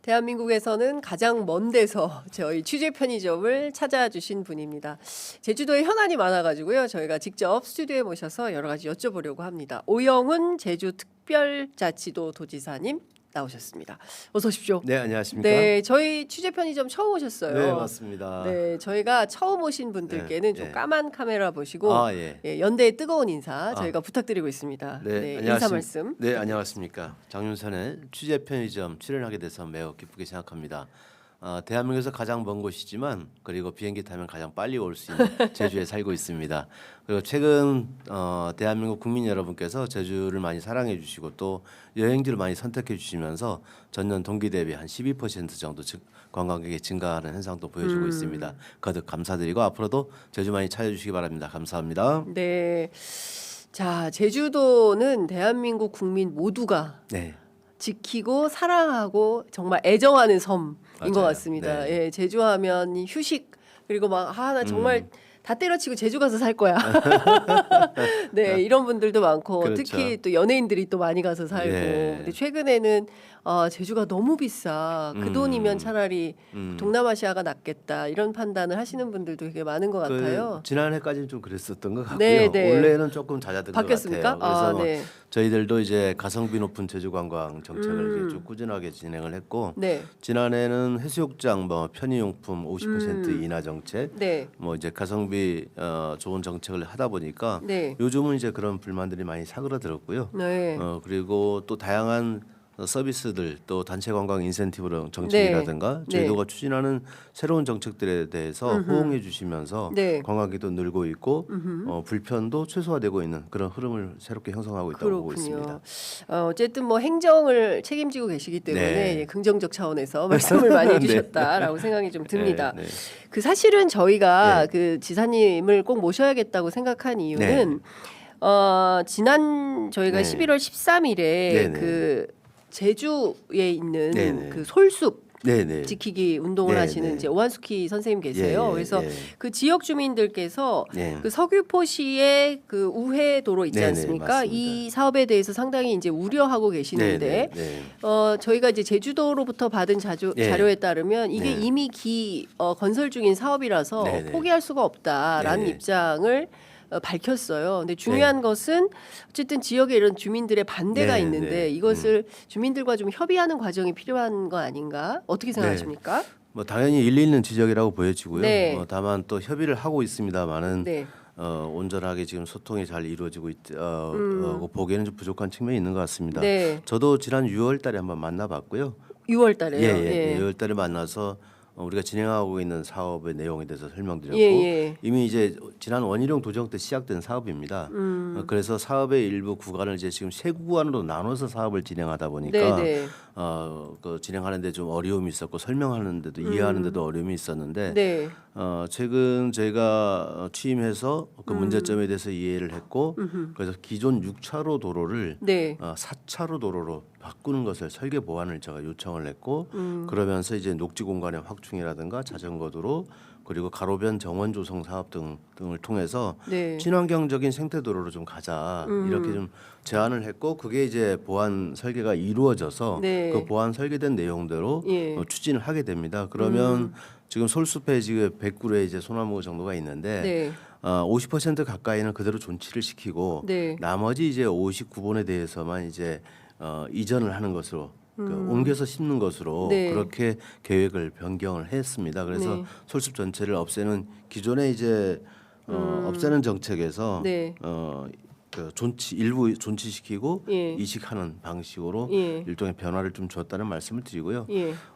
대한민국에서는 가장 먼 데서 저희 취재 편의점을 찾아주신 분입니다. 제주도에 현안이 많아가지고요. 저희가 직접 스튜디오에 모셔서 여러 가지 여쭤보려고 합니다. 오영훈 제주특별자치도 도지사님 나오셨습니다. 어서 오십시오. 네, 안녕하십니까? 네, 저희 취재 편의점 처음 오셨어요. 네, 맞습니다. 네, 저희가 처음 오신 분들께는 좀 까만 카메라 보시고 예, 연대의 뜨거운 인사 저희가 부탁드리고 있습니다. 네, 인사 말씀. 네, 안녕하십니까? 장윤선의 취재 편의점 출연하게 돼서 매우 기쁘게 생각합니다. 대한민국에서 가장 먼 곳이지만 그리고 비행기 타면 가장 빨리 올 수 있는 제주에 살고 있습니다. 그리고 최근 대한민국 국민 여러분께서 제주를 많이 사랑해 주시고 또 여행지를 많이 선택해 주시면서 전년 동기 대비 한 12% 정도 관광객이 증가하는 현상도 보여주고 있습니다. 거듭 감사드리고 앞으로도 제주 많이 찾아주시기 바랍니다. 감사합니다. 네, 자 제주도는 대한민국 국민 모두가 지키고 사랑하고 정말 애정하는 섬인 것 같습니다. 네. 예, 제주하면 휴식 그리고 막 나 정말 다 때려치고 제주 가서 살 거야. 네, 이런 분들도 많고 그렇죠. 특히 또 연예인들이 또 많이 가서 살고. 근데 최근에는 제주가 너무 비싸. 그 돈이면 차라리 동남아시아가 낫겠다. 이런 판단을 하시는 분들도 되게 많은 것 같아요. 지난해까지는 좀 그랬었던 것 같고요. 네, 네. 올해는 조금 잦아든 바뀌었습니까? 것 같아요. 그래서 네. 저희들도 이제 가성비 높은 제주 관광 정책을 이제 쭉 꾸준하게 진행을 했고 네. 지난해는 해수욕장 뭐 편의용품 50% 인하 정책, 네. 뭐 이제 가성비 좋은 정책을 하다 보니까 네. 요즘은 이제 그런 불만들이 많이 사그라들었고요. 네. 그리고 또 다양한 서비스들 또 단체 관광 인센티브 정책이라든가 저희도가 추진하는 새로운 정책들에 대해서 호응해 주시면서 관광객도 늘고 있고 불편도 최소화되고 있는 그런 흐름을 새롭게 형성하고 있다고 보고 있습니다. 어쨌든 뭐 행정을 책임지고 계시기 때문에 긍정적 차원에서 말씀을 많이 해주셨다라고 생각이 좀 듭니다. 그 사실은 저희가 그 지사님을 꼭 모셔야겠다고 생각한 이유는 지난 저희가 11월 13일에 그 제주에 있는 그 솔숲 지키기 운동을 하시는 이제 오한수키 선생님 계세요. 그래서 그 지역 주민들께서 그 서귀포시의 그 우회 도로 있지 않습니까? 이 사업에 대해서 상당히 이제 우려하고 계시는데 저희가 이제 제주도로부터 받은 자료에 따르면 이게 이미 건설 중인 사업이라서 포기할 수가 없다라는 입장을 밝혔어요. 근데 중요한 것은 어쨌든 지역에 이런 주민들의 반대가 있는데 이것을 주민들과 좀 협의하는 과정이 필요한 거 아닌가? 어떻게 생각하십니까? 뭐 당연히 일리 있는 지적이라고 보여지고요. 다만 또 협의를 하고 있습니다만은 온전하게 지금 소통이 잘 이루어지고 보기에는 좀 부족한 측면이 있는 것 같습니다. 저도 지난 6월달에 한번 만나봤고요. 6월달에요. 예, 6월달에 만나서 우리가 진행하고 있는 사업의 내용에 대해서 설명드렸고 이미 이제 지난 원희룡 도정 때 시작된 사업입니다. 그래서 사업의 일부 구간을 이제 지금 세 구간으로 나눠서 사업을 진행하다 보니까 그 진행하는데 좀 어려움이 있었고 설명하는데도 이해하는데도 어려움이 있었는데 최근 저희가 취임해서 그 문제점에 대해서 이해를 했고 그래서 기존 6차로 도로를 4차로 도로로 바꾸는 것을 설계 보완을 제가 요청을 했고 그러면서 이제 녹지 공간의 확충이라든가 자전거 도로 그리고 가로변 정원 조성 사업 등을 통해서 친환경적인 생태 도로로 좀 가자 이렇게 좀 제안을 했고 그게 이제 보완 설계가 이루어져서 그 보완 설계된 내용대로 추진을 하게 됩니다. 그러면 지금 솔숲에 지금 100그루의 이제 소나무 정도가 있는데 50% 가까이는 그대로 존치를 시키고 나머지 이제 59번에 대해서만 이제 이전을 하는 것으로 옮겨서 심는 것으로 그렇게 계획을 변경을 했습니다. 그래서 솔숲 전체를 없애는 기존에 이제 없애는 정책에서 그 일부 존치시키고 이식하는 방식으로 일종의 변화를 좀 줬다는 말씀을 드리고요.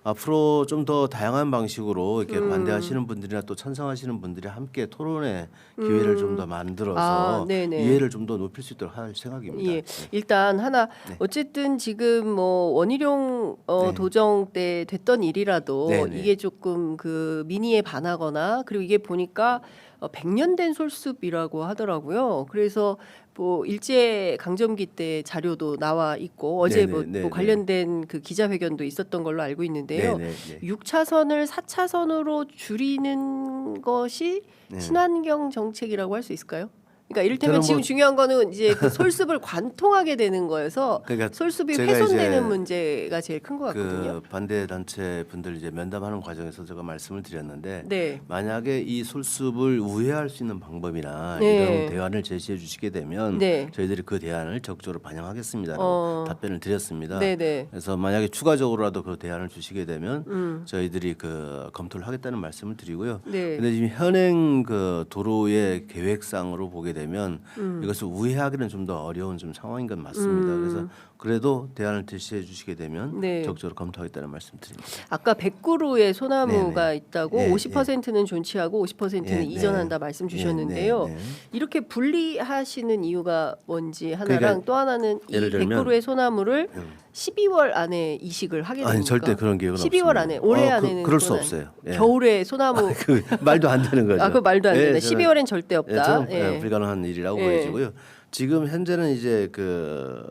앞으로 좀 더 다양한 방식으로 이렇게 반대하시는 분들이나 또 찬성하시는 분들이 함께 토론의 기회를 좀 더 만들어서 이해를 좀 더 높일 수 있도록 할 생각입니다. 일단 하나 어쨌든 지금 뭐 원희룡 도정 때 됐던 일이라도 이게 조금 그 민의에 반하거나 그리고 이게 보니까 100년 된 솔숲이라고 하더라고요. 그래서 뭐 일제 강점기 때 자료도 나와 있고 어제 뭐 관련된 그 기자회견도 있었던 걸로 알고 있는데요. 6차선을 4차선으로 줄이는 것이 친환경 정책이라고 할 수 있을까요? 그러니까 이를테면 지금 중요한 거는 이제 그 솔습을 관통하게 되는 거여서 그러니까 솔습이 훼손되는 문제가 제일 큰 것 같거든요. 그 반대 단체 분들 이제 면담하는 과정에서 제가 말씀을 드렸는데 네. 만약에 이 솔습을 우회할 수 있는 방법이나 네. 이런 대안을 제시해 주시게 되면 네. 저희들이 그 대안을 적극적으로 반영하겠습니다라고 답변을 드렸습니다. 네네. 그래서 만약에 추가적으로라도 그 대안을 주시게 되면 저희들이 그 검토를 하겠다는 말씀을 드리고요. 네. 근데 지금 현행 그 도로의 계획상으로 보게 되면 이것을 우회하기는 좀 더 어려운 좀 상황인 건 맞습니다. 그래서 그래도 대안을 제시해 주시게 되면 네. 적극적으로 검토하겠다는 말씀드립니다. 아까 100그루의 소나무가 네네. 있다고 예, 50%는 존치하고 50%는 이전한다 말씀 주셨는데요. 네. 이렇게 분리하시는 이유가 뭔지 하나랑 그러니까 또 하나는 이 예를 들면 100그루의 소나무를 12월 안에 이식을 하게 됩니까? 아니 절대 그런 계획은 12월 없습니다. 안에 올해 안에는 그럴 수 없어요. 예. 겨울에 소나무 그 말도 안 되는 거죠. 그 말도 안 예, 된다. 저는- 12월엔 절대 없다. 저는 예. 불가능한 일이라고 예. 보여지고요. 지금 현재는 이제 그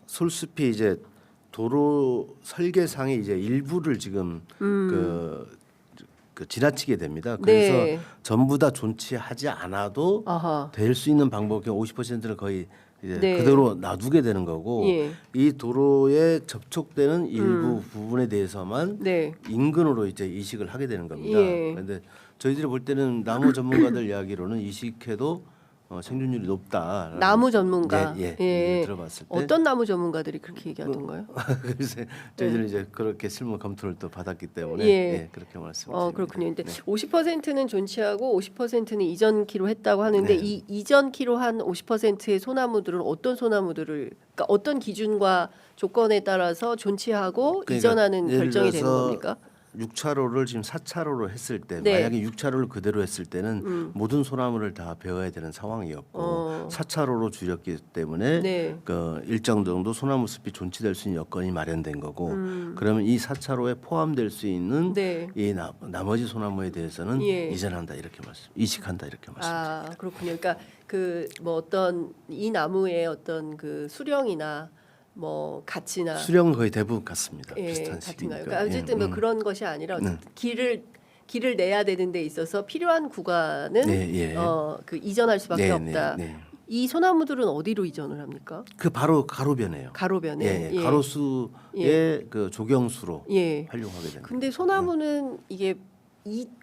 솔숲이 이제 도로 설계상의 이제 일부를 지금 그 지나치게 됩니다. 그래서 네. 전부 다 존치하지 않아도 아하. 될 수 있는 방법이 50%를 거의 이제 네. 그대로 놔두게 되는 거고 예. 이 도로에 접촉되는 일부 부분에 대해서만 네. 인근으로 이제 이식을 하게 되는 겁니다. 예. 그런데 저희들이 볼 때는 나무 전문가들 이야기로는 이식해도 생존율이 높다. 나무 전문가. 예, 들어봤을 때 어떤 나무 전문가들이 그렇게 얘기하던가요? 그래서 저희들은 이제 그렇게 실무 검토를 또 받았기 때문에 예. 그렇게 말씀드립니다. 그렇군요. 근데 50%는 존치하고 50%는 이전키로 했다고 하는데 이 이전키로 한 50%의 소나무들은 어떤 소나무들을 그러니까 어떤 기준과 조건에 따라서 존치하고 그러니까 이전하는 예를 결정이 되는 들어서 겁니까? 6차로를 지금 4차로로 했을 때 네. 만약에 6차로를 그대로 했을 때는 모든 소나무를 다 베어야 되는 상황이었고 4차로로 줄였기 때문에 네. 그 일정 정도 소나무 숲이 존치될 수 있는 여건이 마련된 거고 그러면 이 4차로에 포함될 수 있는 네. 이 나머지 소나무에 대해서는 예. 이전한다 이렇게 이식한다 이렇게 말씀드립니다. 그렇군요. 그러니까 그 뭐 어떤 이 나무의 어떤 그 수령이나 뭐 가치나 수령은 거의 대부분 같습니다. 예, 비슷한 같은가요? 시기니까. 그러니까 어쨌든 뭐 그런 것이 아니라 어쨌든 길을 내야 되는 데 있어서 필요한 구간은 그 이전할 수밖에 없다. 이 소나무들은 어디로 이전을 합니까? 그 바로 가로변에요. 가로변에. 예. 가로수의 그 조경수로 활용하게 됩니다. 근데 소나무는 이게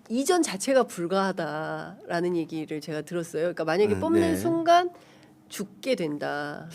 이전 자체가 불가하다라는 얘기를 제가 들었어요. 그러니까 만약에 뽑는 순간 죽게 된다.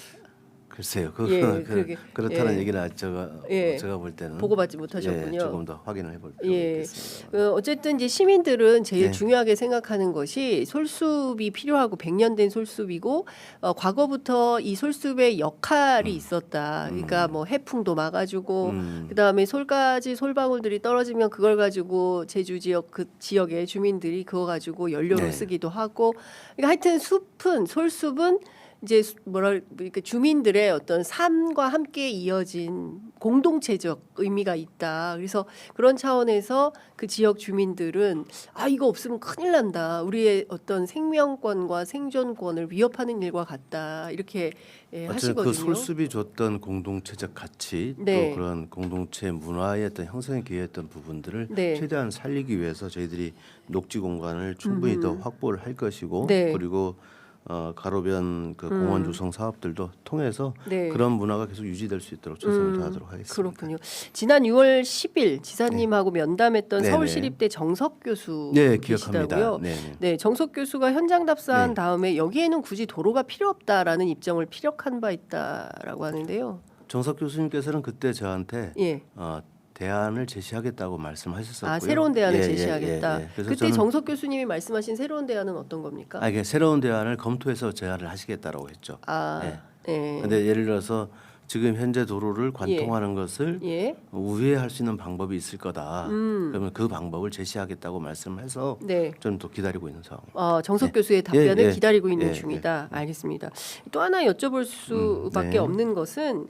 글쎄요, 그렇다는 얘기는 제가 볼 때는 보고받지 못하셨군요. 조금 더 확인을 해볼 필요가 있겠습니다. 어쨌든 이제 시민들은 제일 중요하게 생각하는 것이 솔숲이 필요하고 100년 된 솔숲이고 과거부터 이 솔숲의 역할이 있었다. 그러니까 뭐 해풍도 막아주고 그다음에 솔방울들이 떨어지면 그걸 가지고 제주 지역 그 지역의 주민들이 그거 가지고 연료로 쓰기도 하고. 그러니까 하여튼 솔숲은 이제 그러니까 주민들의 어떤 삶과 함께 이어진 공동체적 의미가 있다. 그래서 그런 차원에서 그 지역 주민들은 이거 없으면 큰일 난다. 우리의 어떤 생명권과 생존권을 위협하는 일과 같다. 이렇게 하시거든요. 그 솔숲이 줬던 공동체적 가치 또 그런 공동체 문화의 어떤 형성에 기여했던 부분들을 최대한 살리기 위해서 저희들이 녹지 공간을 충분히 더 확보를 할 것이고 그리고 가로변 그 공원 조성 사업들도 통해서 그런 문화가 계속 유지될 수 있도록 최선을 다하도록 하겠습니다. 그렇군요. 지난 6월 10일 지사님하고 면담했던 서울시립대 정석 교수 계시다고요. 네, 정석 교수가 현장 답사한 다음에 여기에는 굳이 도로가 필요 없다라는 입장을 피력한 바 있다라고 하는데요. 정석 교수님께서는 그때 저한테 대안을 제시하겠다고 말씀하셨었고요. 새로운 대안을 제시하겠다. 그래서 그때 정석 교수님이 말씀하신 새로운 대안은 어떤 겁니까? 이게 새로운 대안을 검토해서 제안을 하시겠다라고 했죠. 근데 예를 들어서 지금 현재 도로를 관통하는 것을 우회할 수 있는 방법이 있을 거다. 그러면 그 방법을 제시하겠다고 말씀해서 좀 더 기다리고 있는 상황입니다. 정석 교수의 답변을 기다리고 있는 중이다. 알겠습니다. 또 하나 여쭤볼 수밖에 없는 것은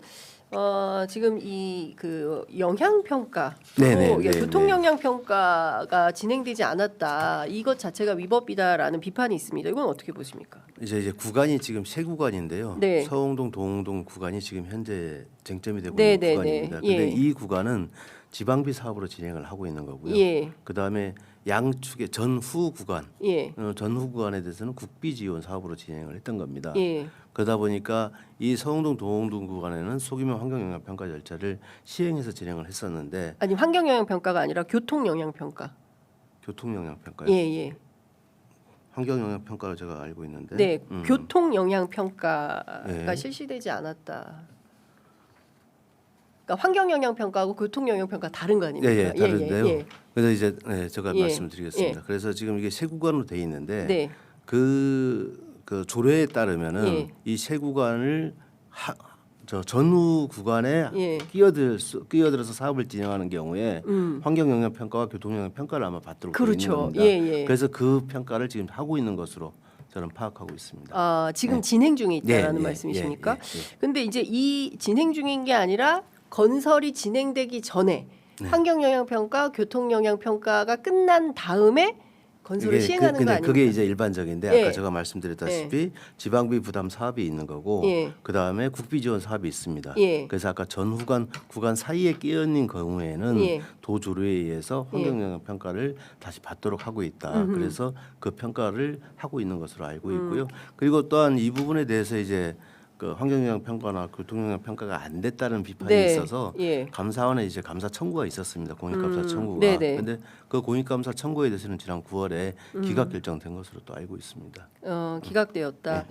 지금 이 그 영향 평가, 네네, 교통 영향 평가가 진행되지 않았다. 이것 자체가 위법이다라는 비판이 있습니다. 이건 어떻게 보십니까? 이제 구간이 지금 세 구간인데요. 네. 서홍동, 동홍동 구간이 지금 현재 쟁점이 되고 네, 있는 네, 구간입니다. 네. 근데 예. 이 구간은 지방비 사업으로 진행을 하고 있는 거고요. 예. 그다음에 양측의 전후 구간, 예. 전후 구간에 대해서는 국비 지원 사업으로 진행을 했던 겁니다. 예. 그러다 보니까 이 서홍동, 동홍동 구간에는 소규모 환경 영향 평가 절차를 시행해서 진행을 했었는데 아니 환경 영향 평가가 아니라 교통 영향 평가. 교통 영향 평가요? 예, 예. 환경 영향 평가로 제가 알고 있는데. 네, 교통 영향 평가가 예. 실시되지 않았다. 그러니까 환경 영향 평가하고 교통 영향 평가 다른 거 아닙니까? 예, 다른데요. 예. 그래서 이제 제가 예. 말씀드리겠습니다. 그래서 지금 이게 세 구간으로 돼 있는데 네. 그 조례에 따르면은 예. 이 세 구간을 전후 구간에 예. 끼어들어서 사업을 진행하는 경우에 환경 영향 평가와 교통 영향 평가를 아마 받도록 되어 있는 그렇죠. 겁니다. 예. 그래서 그 평가를 지금 하고 있는 것으로 저는 파악하고 있습니다. 아, 지금 진행 중에 있다라는 말씀이십니까? 예. 근데 이제 이 진행 중인 게 아니라 건설이 진행되기 전에 환경 영향 평가, 교통 영향 평가가 끝난 다음에 건설을 시행하는 거 아닙니까? 그게 이제 일반적인데 예. 아까 제가 말씀드렸다시피 지방비 부담 사업이 있는 거고 예. 그다음에 국비 지원 사업이 있습니다. 예. 그래서 아까 전후간 구간 사이에 끼어 있는 경우에는 예. 도조례에 의해서 환경 영향 평가를 다시 받도록 하고 있다. 그래서 그 평가를 하고 있는 것으로 알고 있고요. 그리고 또한 이 부분에 대해서 이제 그 환경 영향 평가나 교통 영향 평가가 안 됐다는 비판이 네. 있어서 예. 감사원에 이제 감사 청구가 있었습니다. 공익감사 청구가. 네네. 근데 그 공익감사 청구에 대해서는 지난 9월에 기각 결정된 것으로 또 알고 있습니다. 기각되었다.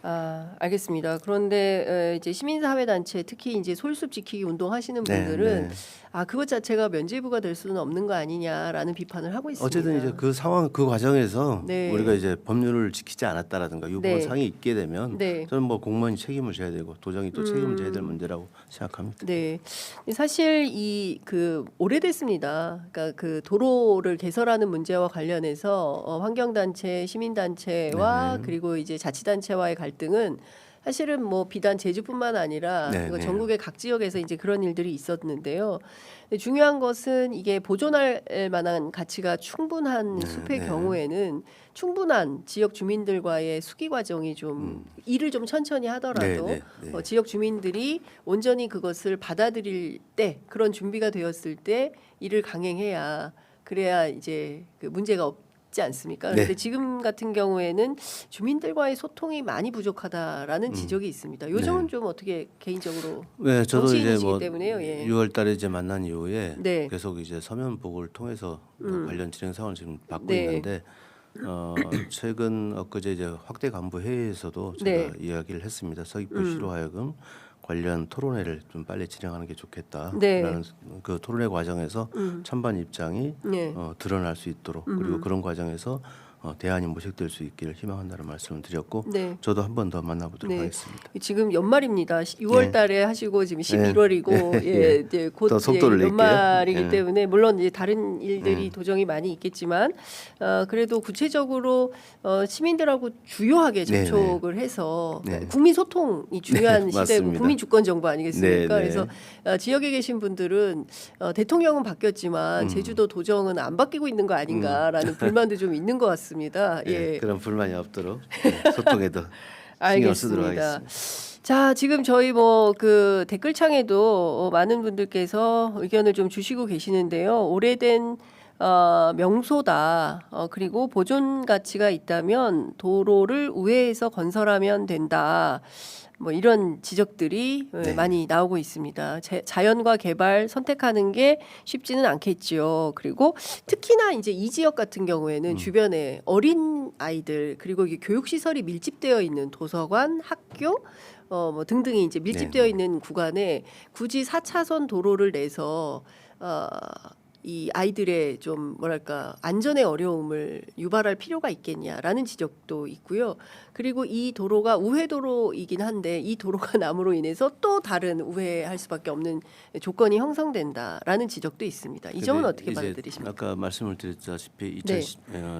아, 알겠습니다. 그런데 이제 시민사회단체 특히 이제 솔숲 지키기 운동 하시는 분들은 아 그것 자체가 면죄부가 될 수는 없는 거 아니냐라는 비판을 하고 있습니다. 어쨌든 이제 그 상황 그 과정에서 네. 우리가 이제 법률을 지키지 않았다라든가 이 부분 상이 있게 되면 저는 뭐 공무원이 책임을 져야 되고 도정이 또 책임을 져야 될 문제라고 생각합니다. 네, 사실 이 그 오래됐습니다. 그러니까 그 도로를 개설하는 문제와 관련해서 환경단체, 시민단체와 그리고 이제 자치단체와의 갈등은 사실은 뭐 비단 제주뿐만 아니라 전국의 각 지역에서 이제 그런 일들이 있었는데요. 근데 중요한 것은 이게 보존할 만한 가치가 충분한 숲의 경우에는 충분한 지역 주민들과의 수기 과정이 좀 일을 좀 천천히 하더라도 지역 주민들이 온전히 그것을 받아들일 때 그런 준비가 되었을 때 일을 강행해야 그래야 이제 그 문제가 없지 않습니까? 그런데 지금 같은 경우에는 주민들과의 소통이 많이 부족하다라는 지적이 있습니다. 요즘은 좀 어떻게 개인적으로 저도 이제 뭐 때문에요. 6월달에 이제 만난 이후에 계속 이제 서면 보고를 통해서 관련 진행 상황을 지금 받고 있는데 최근 엊그제 이제 확대 간부 회의에서도 제가 이야기를 했습니다. 서귀포 시로 하여금 관련 토론회를 좀 빨리 진행하는 게 좋겠다라는 그 토론회 과정에서 찬반 입장이 드러날 수 있도록 그리고 그런 과정에서 대안이 모색될 수 있기를 희망한다는 말씀을 드렸고 저도 한 번 더 만나보도록 하겠습니다. 지금 연말입니다. 6월달에 하시고 지금 11월이고 이제 곧 또 속도를 연말이기 때문에 물론 이제 다른 일들이 도정이 많이 있겠지만 그래도 구체적으로 시민들하고 주요하게 접촉을 해서 국민 소통이 중요한 시대고 국민 주권 정부 아니겠습니까? 그래서 지역에 계신 분들은 대통령은 바뀌었지만 제주도 도정은 안 바뀌고 있는 거 아닌가라는 불만도 좀 있는 것 같습니다. 그런 불만이 없도록 소통에도 신경 쓰도록 하겠습니다. 자, 지금 저희 뭐 그 댓글창에도 많은 분들께서 의견을 좀 주시고 계시는데요. 오래된 명소다. 그리고 보존 가치가 있다면 도로를 우회해서 건설하면 된다. 뭐 이런 지적들이 많이 나오고 있습니다. 자연과 개발 선택하는 게 쉽지는 않겠지요. 그리고 특히나 이제 이 지역 같은 경우에는 주변에 어린 아이들 그리고 이게 교육 시설이 밀집되어 있는 도서관, 학교 뭐 등등이 이제 밀집되어 있는 구간에 굳이 4차선 도로를 내서 이 아이들의 좀 뭐랄까 안전의 어려움을 유발할 필요가 있겠냐라는 지적도 있고요. 그리고 이 도로가 우회도로이긴 한데 이 도로가 남으로 인해서 또 다른 우회할 수밖에 없는 조건이 형성된다라는 지적도 있습니다. 이 점은 어떻게 받아들이십니까? 아까 말씀을 드렸다시피 네.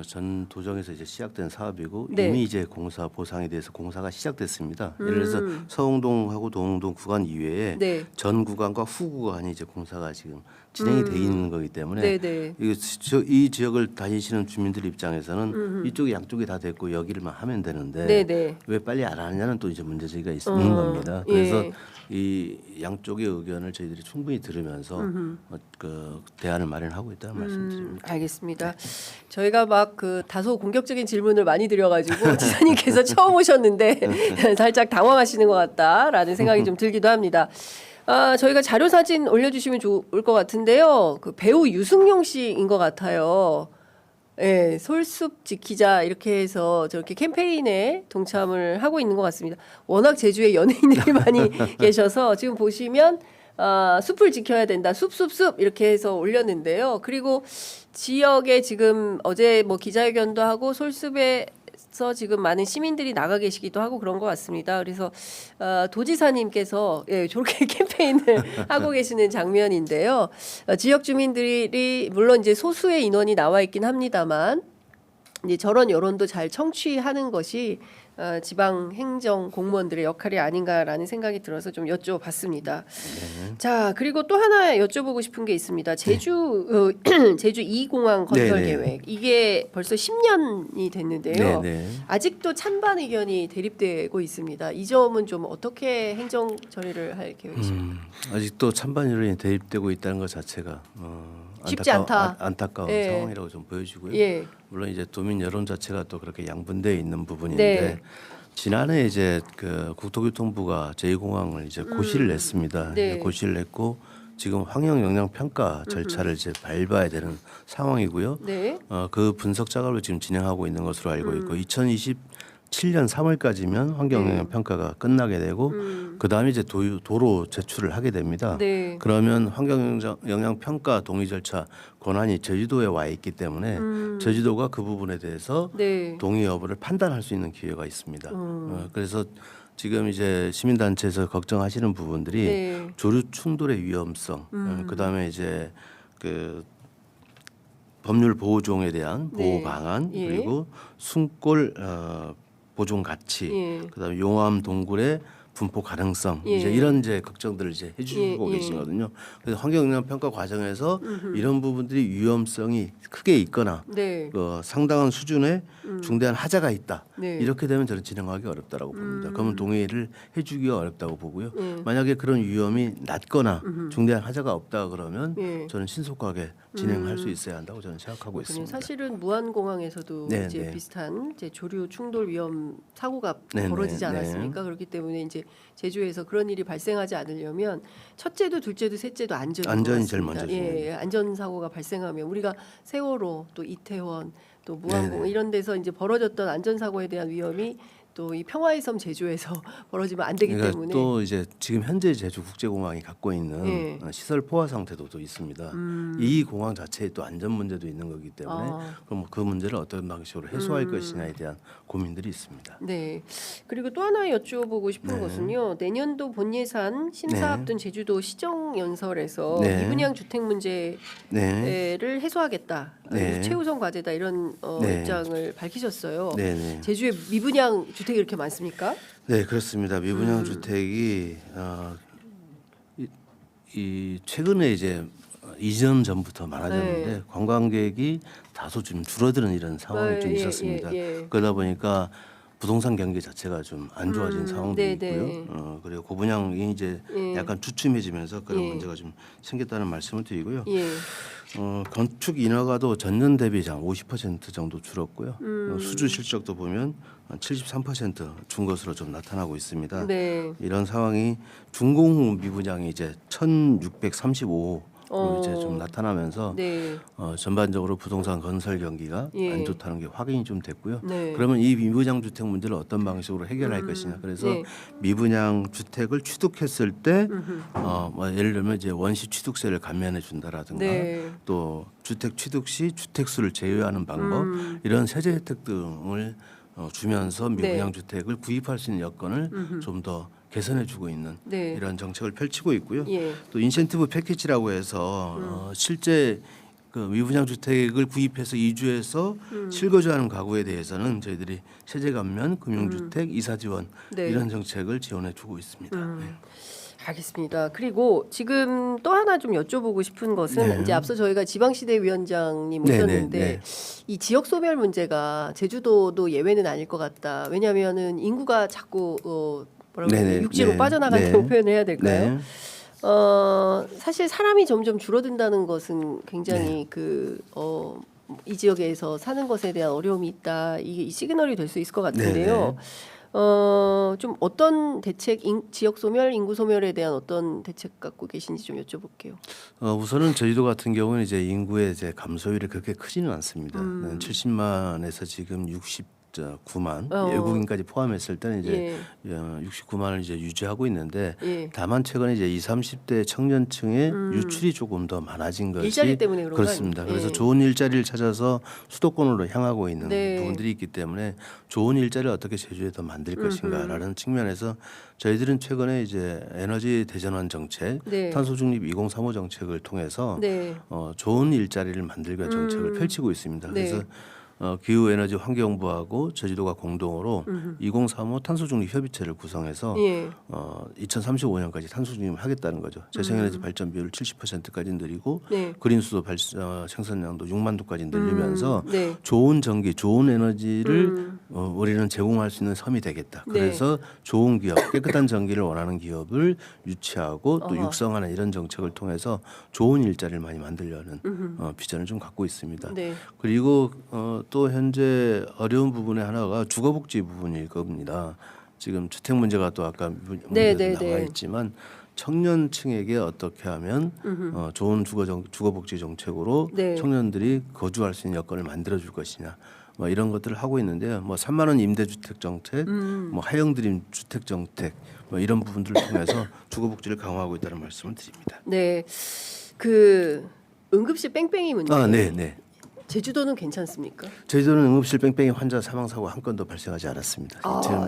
전 도정에서 이제 시작된 사업이고 네. 이미 이제 공사 보상에 대해서 공사가 시작됐습니다. 예를 들어서 서흥동하고 동흥동 구간 이외에 네. 전 구간과 후 구간이 이제 공사가 지금 진행이 돼 있는 거기 때문에 네네. 이 지역을 다니시는 주민들 입장에서는 이쪽이 양쪽이 다 됐고 여기를만 하면 되는데 네네. 왜 빨리 안 하느냐는 또 이제 문제제기가 있는 겁니다. 그래서 예. 이 양쪽의 의견을 저희들이 충분히 들으면서 그 대안을 마련하고 있다는 말씀드립니다. 알겠습니다. 저희가 막 그 다소 공격적인 질문을 많이 드려가지고 지사님께서 처음 오셨는데 살짝 당황하시는 것 같다라는 생각이 좀 들기도 합니다. 저희가 자료 사진 올려주시면 좋을 것 같은데요. 그 배우 유승용 씨인 것 같아요. 예, 솔숲 지키자 이렇게 해서 저렇게 캠페인에 동참을 하고 있는 것 같습니다. 워낙 제주에 연예인들이 많이 계셔서 지금 보시면 숲을 지켜야 된다. 숲 이렇게 해서 올렸는데요. 그리고 지역에 지금 어제 뭐 기자회견도 하고 솔숲에서 지금 많은 시민들이 나가 계시기도 하고 그런 것 같습니다. 그래서 도지사님께서 저렇게 캠페인을 하고 계시는 장면인데요. 지역 주민들이 물론 이제 소수의 인원이 나와 있긴 합니다만 이제 저런 여론도 잘 청취하는 것이 지방 행정 공무원들의 역할이 아닌가라는 생각이 들어서 좀 여쭤봤습니다. 자, 그리고 또 하나 여쭤보고 싶은 게 있습니다. 제주 2공항 건설 계획 이게 벌써 10년이 됐는데요. 아직도 찬반 의견이 대립되고 있습니다. 이 점은 좀 어떻게 행정 처리를 할 계획이십니까? 아직도 찬반 의견이 대립되고 있다는 것 자체가 쉽지 않다. 안타까운 예. 상황이라고 좀 보여지고요. 예. 물론 이제 도민 여론 자체가 또 그렇게 양분되어 있는 부분인데 네. 지난해 이제 그 국토교통부가 제2공항을 이제 고시를 냈습니다. 네. 고시를 냈고 지금 환경 영향 평가 절차를 이제 밟아야 되는 상황이고요. 네. 그 분석 작업을 지금 진행하고 있는 것으로 알고 있고 2027년 3월까지면 환경 영향 평가가 끝나게 되고 그 다음에 이제 도로 제출을 하게 됩니다. 네. 그러면 환경 영향 평가 동의 절차 권한이 제주도에 와 있기 때문에 제주도가 그 부분에 대해서 네. 동의 여부를 판단할 수 있는 기회가 있습니다. 그래서 지금 이제 시민단체에서 걱정하시는 부분들이 네. 조류 충돌의 위험성, 그다음에 이제 그 법률 보호종에 대한 보호 네. 방안 예. 그리고 숨골 보존 가치, 예. 그다음에 용암 동굴의 분포 가능성 예. 이제 이런 이제 걱정들을 이제 해주고 예. 계시거든요. 그래서 환경영향 평가 과정에서 이런 부분들이 위험성이 크게 있거나 네. 상당한 수준의 중대한 하자가 있다. 네. 이렇게 되면 저는 진행하기 어렵다라고 봅니다. 그러면 동의를 해주기가 어렵다고 보고요. 예. 만약에 그런 위험이 낮거나 중대한 하자가 없다 그러면 예. 저는 신속하게 진행할 수 있어야 한다고 저는 생각하고 있습니다. 사실은 무안공항에서도 네, 이제 네. 비슷한 이제 조류 충돌 위험 사고가 네, 벌어지지 네, 않았습니까? 그렇기 때문에 이제 제주에서 그런 일이 발생하지 않으려면 첫째도 둘째도 셋째도 안전이 제일 먼저죠. 예, 안전 사고가 발생하면 우리가 세월호 또 이태원 또 무안공항 이런 데서 이제 벌어졌던 안전 사고에 대한 위험이 또 이 평화의 섬 제주에서 벌어지면 안 되기 그러니까 때문에 또 이제 지금 현재 제주 국제공항이 갖고 있는 예. 시설 포화 상태도 또 있습니다. 이 공항 자체에 또 안전 문제도 있는 거기 때문에 그럼 그 문제를 어떤 방식으로 해소할 것이냐에 대한 고민들이 있습니다. 네. 그리고 또 하나 여쭤보고 싶은 것은요. 내년도 본예산 심사 앞둔 제주도 시정연설에서 네. 미분양 주택 문제를 해소하겠다. 네. 최우선 과제다 이런 네. 입장을 밝히셨어요. 네. 제주에 미분양 주택이 이렇게 많습니까? 네, 그렇습니다. 미분양 주택이 이 최근에 이제 2년 전부터 많아졌는데 관광객이 다소 좀 줄어드는 이런 상황이 좀 있었습니다. 그러다 보니까 부동산 경기 자체가 좀 안 좋아진 상황도 있고요. 그리고 고분양이 이제 약간 주춤해지면서 그런 문제가 좀 생겼다는 말씀을 드리고요. 건축 인허가도 전년 대비 한 50% 정도 줄었고요. 수주 실적도 보면 한 73% 준 것으로 좀 나타나고 있습니다. 네. 이런 상황이 준공후 미분양이 이제 1,635 이제 좀 나타나면서 네. 전반적으로 부동산 건설 경기가 예. 안 좋다는 게 확인이 좀 됐고요. 네. 그러면 이 미분양 주택 문제를 어떤 방식으로 해결할 것이냐. 그래서 네. 미분양 주택을 취득했을 때 뭐 예를 들면 이제 원시 취득세를 감면해 준다라든가 네. 또 주택 취득 시 주택수를 제외하는 방법 이런 세제 혜택 등을 주면서 미분양 주택을 구입할 수 있는 여건을 좀 더 개선해주고 있는 네. 이런 정책을 펼치고 있고요. 예. 또 인센티브 패키지라고 해서 실제 그 미분양 주택을 구입해서 이주해서 실거주하는 가구에 대해서는 저희들이 세제 감면, 금융주택, 이사 지원 네. 이런 정책을 지원해주고 있습니다. 네. 알겠습니다. 그리고 지금 또 하나 좀 여쭤보고 싶은 것은 네. 이제 앞서 저희가 지방시대위원장님 네, 오셨는데 네, 네. 이 지역 소멸 문제가 제주도도 예외는 아닐 것 같다. 왜냐하면은 인구가 자꾸 뭐라고 네, 해야 네, 육지로 네. 빠져나간다고 네. 표현해야 될까요? 네. 사실 사람이 점점 줄어든다는 것은 굉장히 이 지역에서 사는 것에 대한 어려움이 있다. 이게 이 시그널이 될 수 있을 것 같은데요. 좀 어떤 대책, 지역 소멸, 인구 소멸에 대한 어떤 대책 갖고 계신지 좀 여쭤볼게요. 우선은 저희도 같은 경우는 이제 인구의 이제 감소율이 그렇게 크지는 않습니다. 70만에서 지금 69만 외국인까지 포함했을 때는 이제 69만을 이제 유지하고 있는데 다만 최근에 이제 20, 30대 청년층의 유출이 조금 더 많아진 것이 일자리 때문에 그런 그렇습니다. 거 아니에요? 그래서 좋은 일자리를 찾아서 수도권으로 향하고 있는 네. 부분들이 있기 때문에 좋은 일자리를 어떻게 제주에 더 만들 것인가라는 측면에서 저희들은 최근에 이제 에너지 대전환 정책, 네. 탄소 중립 2035 정책을 통해서 네. 좋은 일자리를 만들기 위한 정책을 펼치고 있습니다. 네. 그래서 기후에너지 환경부하고 제주도가 공동으로 2035 탄소중립 협의체를 구성해서 2035년까지 탄소중립을 하겠다는 거죠. 재생에너지 발전 비율을 70%까지 늘리고 네. 그린수도 생산량도 6만 도까지 늘리면서 네. 좋은 전기, 좋은 에너지를 우리는 제공할 수 있는 섬이 되겠다. 그래서 좋은 기업, 깨끗한 전기를 원하는 기업을 유치하고 또 육성하는 이런 정책을 통해서 좋은 일자리를 많이 만들려는 비전을 좀 갖고 있습니다. 네. 그리고 또 현재 어려운 부분의 하나가 주거복지 부분일 겁니다. 지금 주택 문제가 또 아까 문제도 나와 있지만 청년층에게 어떻게 하면 좋은 주거복지 정책으로 청년들이 거주할 수 있는 여건을 만들어줄 것이냐. 뭐 이런 것들을 하고 있는데요. 뭐 3만 원 임대주택 정책, 뭐 하형드림 주택 정책, 뭐 이런 부분들을 통해서 주거복지를 강화하고 있다는 말씀을 드립니다. 네, 그 응급실 뺑뺑이 문제. 네. 제주도는 괜찮습니까? 제주도는 응급실 뺑뺑이 환자 사망 사고 한 건도 발생하지 않았습니다.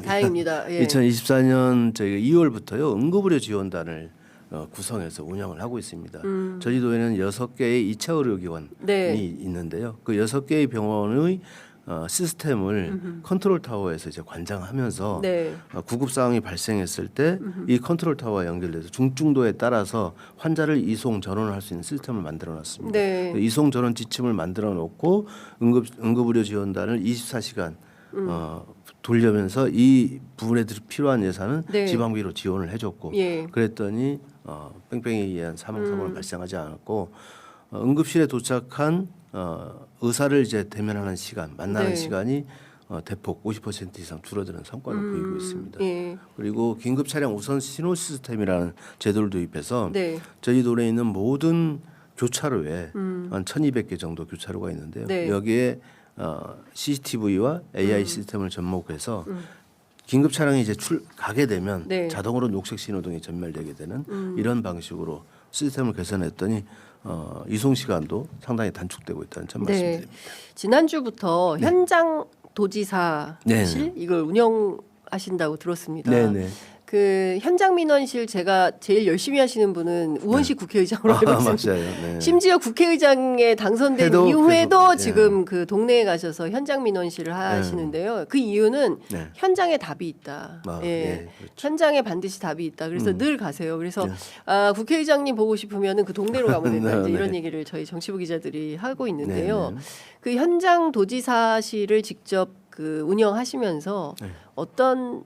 다행입니다. 예. 2024년 저희가 2월부터요 응급의료 지원단을 구성해서 운영을 하고 있습니다. 제주도에는 6개의 2차 의료기관이 있는데요. 그 6개의 병원의 시스템을 컨트롤 타워에서 이제 관장하면서 구급 상황이 발생했을 때 이 컨트롤 타워와 연결돼서 중증도에 따라서 환자를 이송 전원할 수 있는 시스템을 만들어놨습니다. 이송 전원 지침을 만들어놓고 응급의료 지원단을 24시간 돌려면서 이 부분에 필요한 예산은 지방비로 지원을 해줬고 그랬더니 뺑뺑이에 의한 사망 사고는 발생하지 않았고 응급실에 도착한 의사를 이제 대면하는 시간, 만나는 시간이 대폭 50% 이상 줄어드는 성과를 보이고 있습니다. 그리고 긴급 차량 우선 신호 시스템이라는 제도를 도입해서 제주도에 있는 모든 교차로에 한 1,200개 정도 교차로가 있는데요. 여기에 CCTV와 AI 시스템을 접목해서 긴급 차량이 이제 가게 되면 자동으로 녹색 신호등이 전멸되게 되는 이런 방식으로 시스템을 개선했더니 이송 시간도 상당히 단축되고 있다는 점 말씀드립니다. 지난주부터 현장 도지사실 이걸 운영하신다고 들었습니다. 그 현장 민원실 제가 제일 열심히 하시는 분은 우원식 국회의장으로 알고 있습니다. 심지어 국회의장에 당선된 이후에도 지금 그 동네에 가셔서 현장 민원실을 하시는데요. 그 이유는 현장에 답이 있다. 그렇죠. 현장에 반드시 답이 있다. 그래서 늘 가세요. 그래서 국회의장님 보고 싶으면은 그 동네로 가면 된다. 이제 이런 얘기를 저희 정치부 기자들이 하고 있는데요. 그 현장 도지사실을 직접 그 운영하시면서 어떤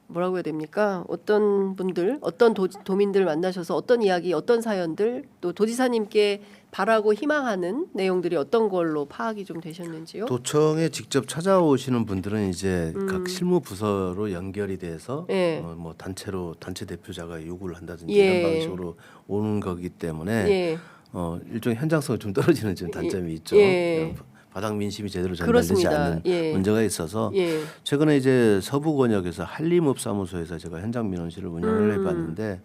뭐라고 해야 됩니까? 어떤 분들, 어떤 도민들 만나셔서 어떤 이야기, 어떤 사연들, 또 도지사님께 바라고 희망하는 내용들이 어떤 걸로 파악이 좀 되셨는지요? 도청에 직접 찾아오시는 분들은 이제 각 실무 부서로 연결이 돼서 뭐 단체 대표자가 요구를 한다든지 이런 방식으로 오는 거기 때문에 일종의 현장성이 좀 떨어지는 좀 단점이 있죠. 바닥 민심이 제대로 전달되지 않는 문제가 있어서 최근에 이제 서부권역에서 한림읍사무소에서 제가 현장 민원실을 운영을 해봤는데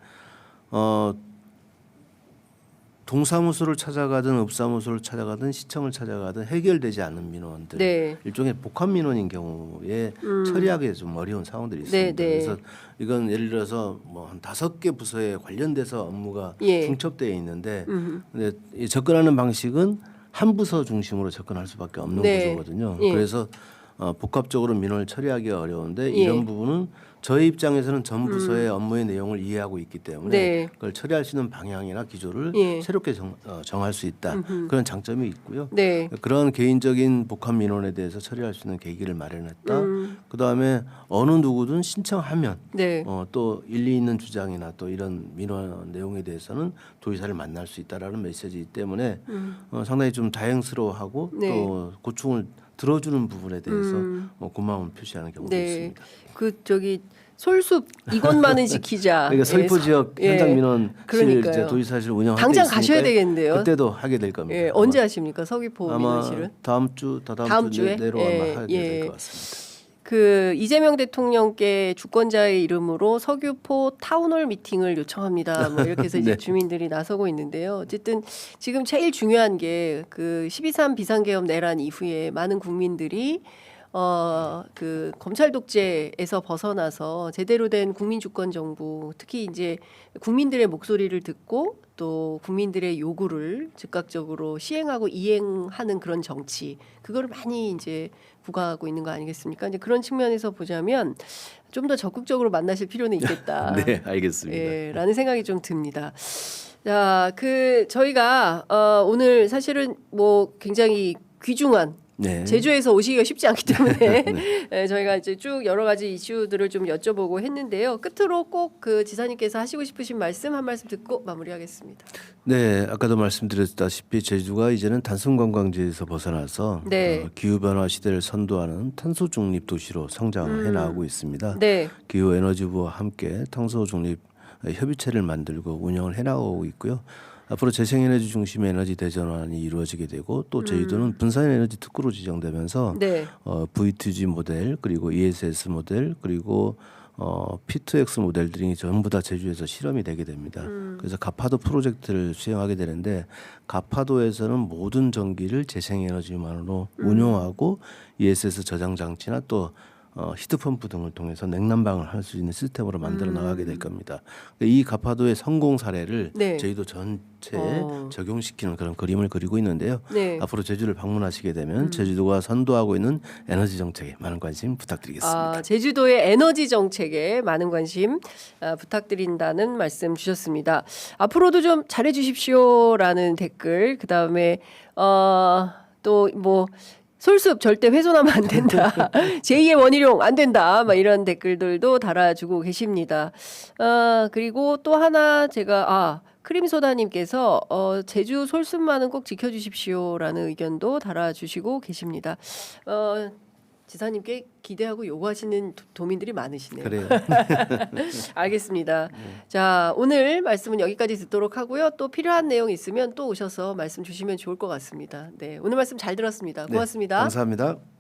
동사무소를 찾아가든 읍사무소를 찾아가든 시청을 찾아가든 해결되지 않는 민원들 일종의 복합 민원인 경우에 처리하기 좀 어려운 상황들이 있습니다. 그래서 이건 예를 들어서 뭐 한 5개 부서에 관련돼서 업무가 중첩되어 있는데 근데 이 접근하는 방식은 한 부서 중심으로 접근할 수밖에 없는 구조거든요. 그래서 복합적으로 민원을 처리하기 어려운데 이런 부분은 저희 입장에서는 전 부서의 업무의 내용을 이해하고 있기 때문에 그걸 처리할 수 있는 방향이나 기조를 새롭게 정할 수 있다. 그런 장점이 있고요. 그런 개인적인 복합 민원에 대해서 처리할 수 있는 계기를 마련했다. 그다음에 어느 누구든 신청하면 또 일리 있는 주장이나 또 이런 민원 내용에 대해서는 도의사를 만날 수 있다라는 메시지이기 때문에 상당히 좀 다행스러워하고 또 고충을 들어주는 부분에 대해서 고마움을 표시하는 경우도 있습니다. 그 저기 솔숲 이것만은 지키자. 그러니까 서귀포 지역 현장 민원실 이제 도의사실 운영할 때 당장 가셔야 되겠는데요. 그때도 하게 될 겁니다. 언제 하십니까 서귀포 아마 민원실은? 다음 주에 내로 아마 하게 될 것 같습니다. 그 이재명 대통령께 주권자의 이름으로 서귀포 타운홀 미팅을 요청합니다. 뭐 이렇게 해서 이제 주민들이 나서고 있는데요. 어쨌든 지금 제일 중요한 게 그 12.3 비상계엄 내란 이후에 많은 국민들이 그 검찰 독재에서 벗어나서 제대로 된 국민 주권 정부, 특히 이제 국민들의 목소리를 듣고 또 국민들의 요구를 즉각적으로 시행하고 이행하는 그런 정치, 그거를 많이 이제 부각하고 있는 거 아니겠습니까? 이제 그런 측면에서 보자면 좀 더 적극적으로 만나실 필요는 있겠다. 네, 알겠습니다. 라는 생각이 좀 듭니다. 자, 그 저희가 오늘 사실은 뭐 굉장히 귀중한 제주에서 오시기가 쉽지 않기 때문에 저희가 이제 쭉 여러 가지 이슈들을 좀 여쭤보고 했는데요. 끝으로 꼭 그 지사님께서 하시고 싶으신 말씀 한 말씀 듣고 마무리하겠습니다. 네, 아까도 말씀드렸다시피 제주가 이제는 단순 관광지에서 벗어나서 기후 변화 시대를 선도하는 탄소 중립 도시로 성장해 나가고 있습니다. 기후 에너지부와 함께 탄소 중립 협의체를 만들고 운영을 해 나가고 있고요. 앞으로 재생에너지 중심의 에너지 대전환이 이루어지게 되고 또 제주도는 분산에너지 특구로 지정되면서 V2G 모델 그리고 ESS 모델 그리고 P2X 모델들이 전부 다 제주에서 실험이 되게 됩니다. 그래서 가파도 프로젝트를 수행하게 되는데 가파도에서는 모든 전기를 재생에너지만으로 운용하고 ESS 저장 장치나 또 히트펌프 등을 통해서 냉난방을 할 수 있는 시스템으로 만들어 나가게 될 겁니다. 이 가파도의 성공 사례를 저희도 전체에 적용시키는 그런 그림을 그리고 있는데요. 앞으로 제주를 방문하시게 되면 제주도가 선도하고 있는 에너지 정책에 많은 관심 부탁드리겠습니다. 제주도의 에너지 정책에 많은 관심 부탁드린다는 말씀 주셨습니다. 앞으로도 좀 잘해 주십시오라는 댓글, 그다음에 또 뭐 솔숲 절대 훼손하면 안 된다. 제2의 원희룡 안 된다. 막 이런 댓글들도 달아주고 계십니다. 그리고 또 하나 제가 크림소다님께서 제주 솔숲만은 꼭 지켜주십시오라는 의견도 달아주시고 계십니다. 지사님께 기대하고 요구하시는 도민들이 많으시네요. 그래요. 알겠습니다. 자, 오늘 말씀은 여기까지 듣도록 하고요. 또 필요한 내용 있으면 또 오셔서 말씀 주시면 좋을 것 같습니다. 네, 오늘 말씀 잘 들었습니다. 고맙습니다. 감사합니다.